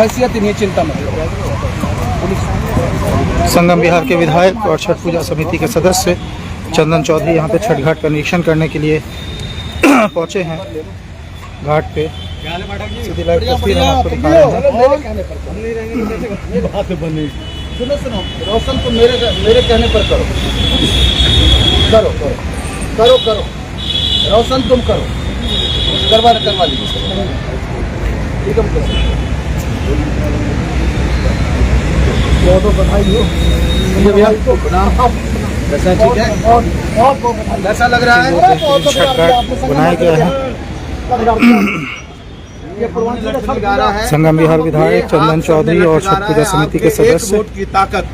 हैसियत इन्हें चिंता मत करो। संगम बिहार के विधायक और छठ पूजा समिति के सदस्य चंदन चौधरी यहाँ पे छठ घाट का निरीक्षण करने के लिए पहुँचे हैं घाट पे। सीधी लाइव तस्वीर हम आपको दिखा रहे हैं। सुनो रोशन, तुम मेरे कहने पर करो करो करो करो करो रोशन, तुम करो, करवा लीजिए। बहुत बधाई हो भैया, कैसा ठीक है? कैसा लग रहा है? छठ घाट बनाया गया है। संगम बिहार विधायक चंदन चौधरी और छठ पूजा समिति के सदस्य की ताकत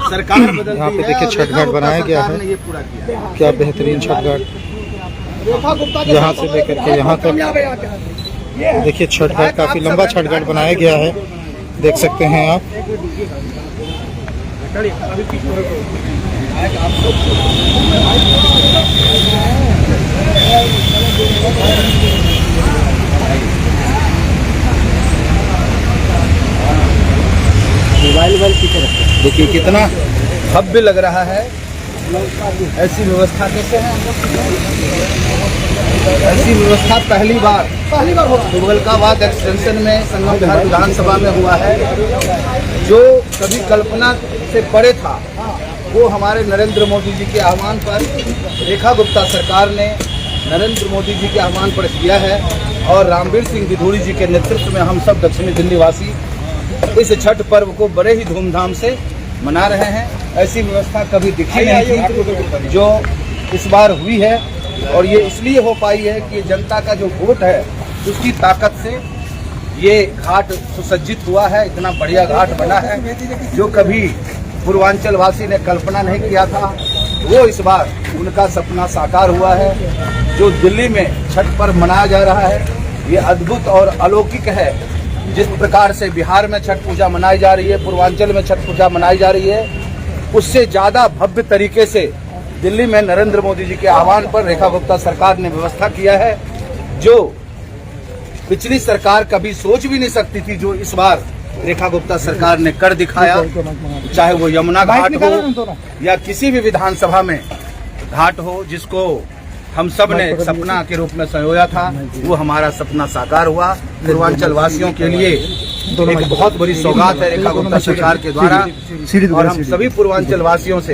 सरकार बदल यहाँ पे देखिए छठ घाट बनाया गया है। क्या बेहतरीन छठ घाट, यहाँ से लेकर के यहाँ तक देखिए छठ घाट, काफी लंबा छठ घाट बनाया गया है, देख सकते हैं आप। मोबाइल पीछे रखते, देखिए कितना भव्य लग रहा है। ऐसी व्यवस्था कैसे है? ऐसी व्यवस्था पहली बार तुगलकाबाद एक्सटेंशन में संगम बिहार विधानसभा में हुआ है। जो कभी कल्पना से परे था, वो हमारे नरेंद्र मोदी जी के आह्वान पर रेखा गुप्ता सरकार ने नरेंद्र मोदी जी के आह्वान पर किया है। और रामवीर सिंह दिधोड़ी जी के नेतृत्व में हम सब दक्षिणी दिल्ली वासी इस छठ पर्व को बड़े ही धूमधाम से मना रहे हैं। ऐसी व्यवस्था कभी दिखी नहीं थी जो इस बार हुई है, और ये इसलिए हो पाई है कि जनता का जो वोट है उसकी ताकत से ये घाट सुसज्जित हुआ है। इतना बढ़िया घाट बना है जो कभी पूर्वांचल वासी ने कल्पना नहीं किया था, वो इस बार उनका सपना साकार हुआ है। जो दिल्ली में छठ पर्व मनाया जा रहा है, ये अद्भुत और अलौकिक है। जिस प्रकार से बिहार में छठ पूजा मनाई जा रही है, पूर्वांचल में छठ पूजा मनाई जा रही है, उससे ज्यादा भव्य तरीके से दिल्ली में नरेंद्र मोदी जी के आह्वान पर रेखा गुप्ता सरकार ने व्यवस्था किया है, जो पिछली सरकार कभी सोच भी नहीं सकती थी। जो इस बार रेखा गुप्ता सरकार ने कर दिखाया, चाहे वो यमुना घाट हो या किसी भी विधानसभा में घाट हो, जिसको हम सब ने सपना के रूप में संजोया था, वो हमारा सपना साकार हुआ। पूर्वांचल वासियों के लिए एक बहुत बड़ी सौगात है रेखा गुप्ता सरकार के द्वारा, और हम सभी पूर्वांचल वासियों से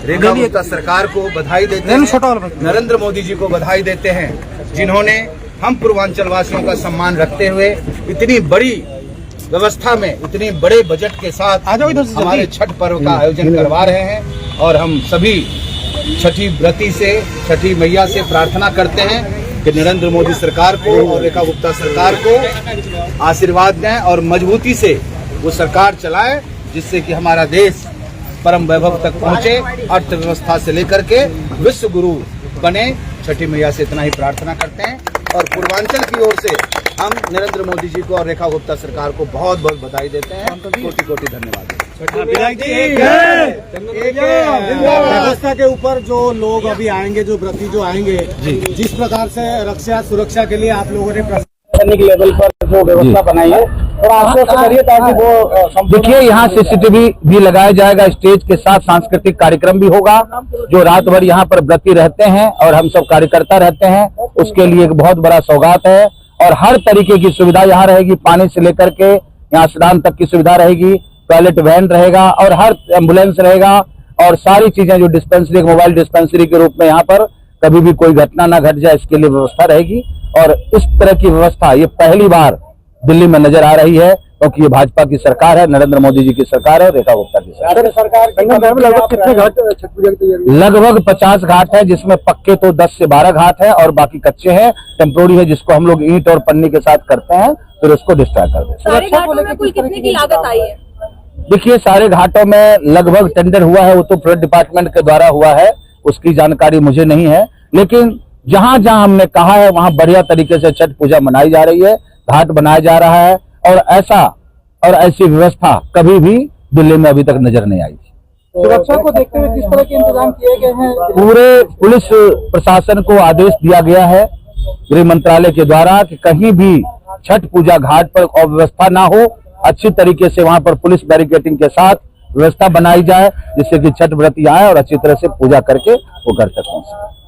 रेखा गुप्ता सरकार को बधाई देते हैं, नरेंद्र मोदी जी को बधाई देते हैं, जिन्होंने हम पूर्वांचल वासियों का सम्मान रखते हुए इतनी बड़ी व्यवस्था में, इतनी बड़े बजट के साथ हमारे छठ पर्व का आयोजन करवा रहे हैं। और हम सभी छठी व्रती से, छठी मैया से प्रार्थना करते हैं कि नरेंद्र मोदी सरकार को और रेखा गुप्ता सरकार को आशीर्वाद दें और मजबूती से वो सरकार चलाए, जिससे कि हमारा देश परम वैभव तक पहुंचे, अर्थव्यवस्था से लेकर के विश्व गुरु बने। छठी मैया से इतना ही प्रार्थना करते हैं, और पूर्वांचल की ओर से हम नरेंद्र मोदी जी को और रेखा गुप्ता सरकार को बहुत बहुत बधाई देते हैं। कोटि धन्यवाद। व्यवस्था के ऊपर जो लोग अभी आएंगे, जो व्रती जो आएंगे, जिस प्रकार से रक्षा सुरक्षा के लिए आप लोगों ने प्रशासनिक लेवल पर जो व्यवस्था बनाई है, और आपको करिए ताकि वो देखिए, यहाँ CCTV भी लगाया जाएगा, स्टेज के साथ सांस्कृतिक कार्यक्रम भी होगा। जो रात भर यहाँ पर व्रती रहते हैं और हम सब कार्यकर्ता रहते हैं, उसके लिए एक बहुत बड़ा सौगात है। और हर तरीके की सुविधा यहाँ रहेगी, पानी से लेकर के यहाँ स्नान तक की सुविधा रहेगी, टॉयलेट वैन रहेगा और हर एम्बुलेंस रहेगा, और सारी चीजें जो डिस्पेंसरी, मोबाइल डिस्पेंसरी के रूप में यहाँ पर कभी भी कोई घटना ना घट जाए, इसके लिए व्यवस्था रहेगी। और इस तरह की व्यवस्था ये पहली बार दिल्ली में नजर आ रही है, क्योंकि ये भाजपा की सरकार है, नरेंद्र मोदी जी की सरकार है, रेखा गुप्ता की सरकार। लगभग कितने घाट छठ पूजा की तैयारी? लगभग 50 घाट है, जिसमें पक्के तो 10 से 12 घाट है और बाकी कच्चे हैं, टेम्पोररी है, जिसको हम लोग ईंट और पन्नी के साथ करते हैं, फिर उसको डिस्ट्रॉय कर देते हैं। कितने की लागत आई है? देखिए, सारे घाटों में लगभग टेंडर हुआ है, वो तो फ्लड डिपार्टमेंट के द्वारा हुआ है, उसकी जानकारी मुझे नहीं है, लेकिन जहां जहां हमने कहा है वहां बढ़िया तरीके से छठ पूजा मनाई जा रही है, घाट बनाया जा रहा है, और ऐसी व्यवस्था कभी भी दिल्ली में अभी तक नजर नहीं आई। सुरक्षा को देखते हुए किस तरह के इंतजाम किए गए हैं? पूरे पुलिस प्रशासन को आदेश दिया गया है गृह मंत्रालय के द्वारा कि कहीं भी छठ पूजा घाट पर अव्यवस्था ना हो, अच्छी तरीके से वहां पर पुलिस बैरिकेडिंग के साथ व्यवस्था बनाई जाए, जिससे कि छठ व्रती आए और अच्छी तरह से पूजा करके वो घर तक पहुंचे।